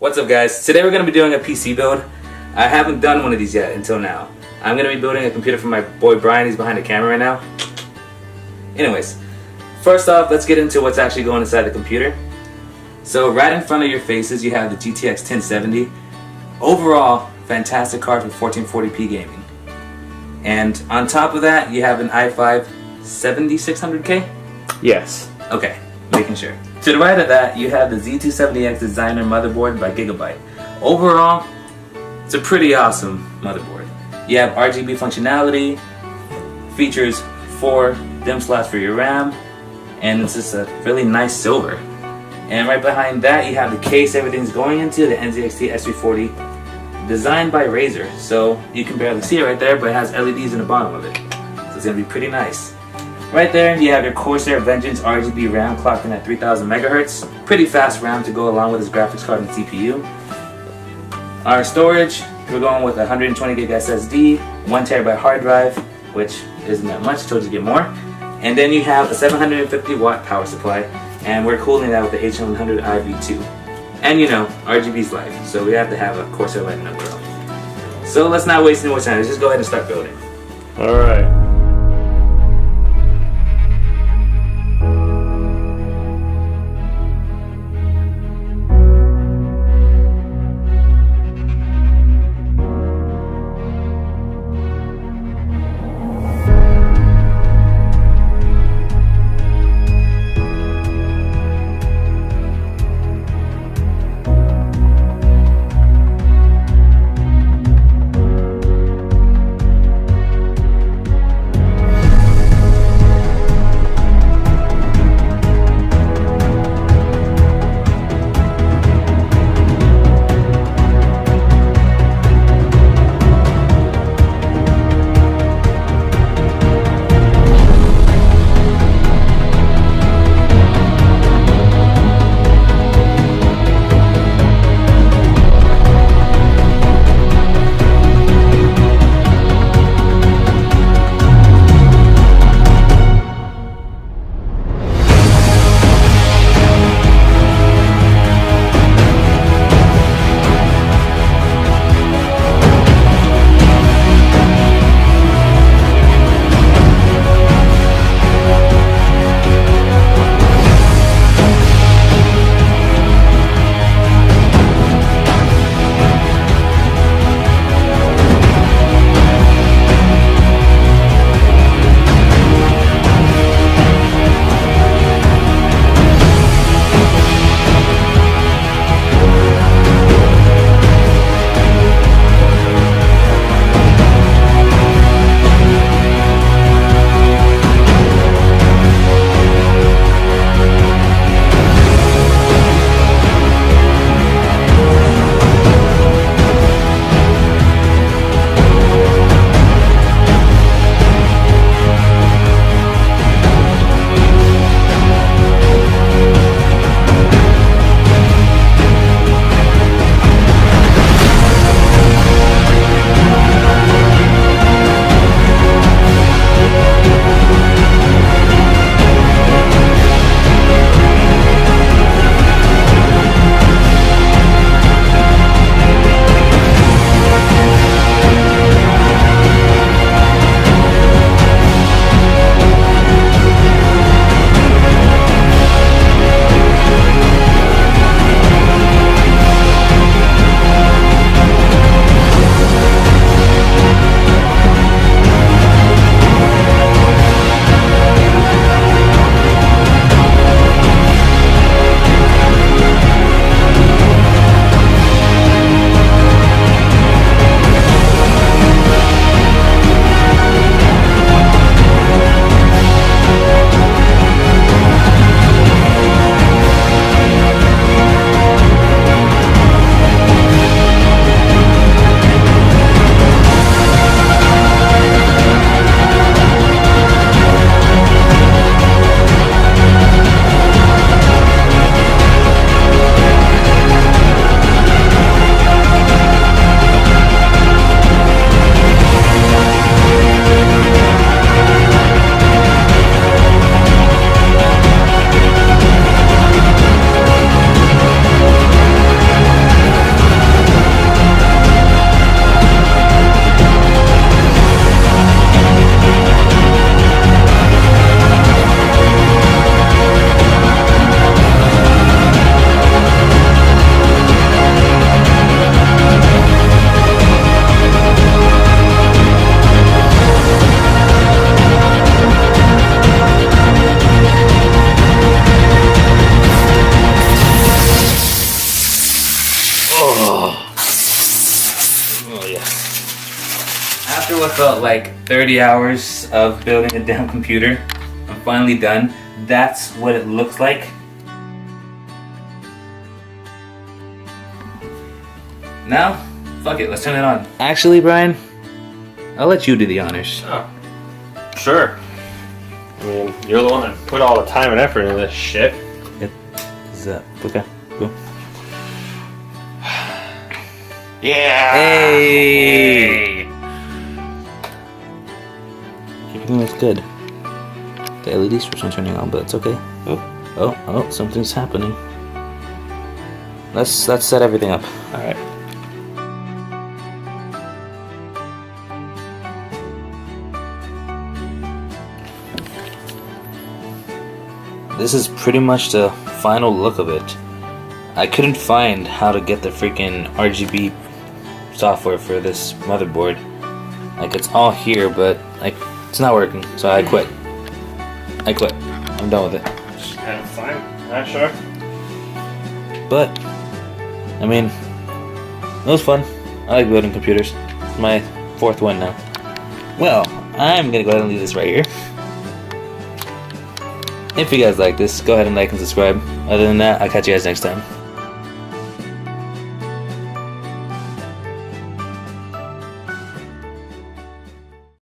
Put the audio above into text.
What's up guys? Today we're going to be doing a PC build. I haven't done one of these yet until now. I'm going to be building a computer for my boy Brian. He's behind the camera right now. Anyways, first off, let's get into what's actually going inside the computer. So right in front of your faces you have the GTX 1070. Overall, fantastic card for 1440p gaming. And on top of that, you have an i5 7600K? Yes. Okay, making sure. To the right of that, you have the Z270X Designer motherboard by Gigabyte. Overall, it's a pretty awesome motherboard. You have RGB functionality, features 4 DIMM slots for your RAM, and it's just a really nice silver. And right behind that, you have the case everything's going into, the NZXT S340, designed by Razer. So you can barely see it right there, but it has LEDs in the bottom of it. So it's going to be pretty nice. Right there, you have your Corsair Vengeance RGB RAM clocked in at 3000 megahertz. Pretty fast RAM to go along with this graphics card and CPU. Our storage, we're going with a 120 gig SSD, 1 terabyte hard drive, which isn't that much, told you to get more. And then you have a 750 watt power supply, and we're cooling that with the H100 IV2. And you know, RGB's life, so we have to have a Corsair light in the world. So let's not waste any more time, let's just go ahead and start building. Alright. Oh yeah. After what felt like 30 hours of building a damn computer, I'm finally done. That's what it looks like. Now, fuck it, let's turn it on. Actually, Brian, I'll let you do the honors. Oh. Sure. I mean, you're the one that put all the time and effort into this shit. Is that okay? Cool. Yeah. Hey. Everything looks good. The LED switch is turning on, but it's okay. Oh, something's happening. Let's set everything up. All right. This is pretty much the final look of it. I couldn't find how to get the freaking RGB software for this motherboard. Like, it's all here, but like it's not working, so I quit. I'm done with it. Just kind of fine. Not sure. But I mean, it was fun. I like building computers. It's my 4th one now. Well, I'm gonna go ahead and leave this right here. If you guys like this, go ahead and like and subscribe. Other than that, I'll catch you guys next time.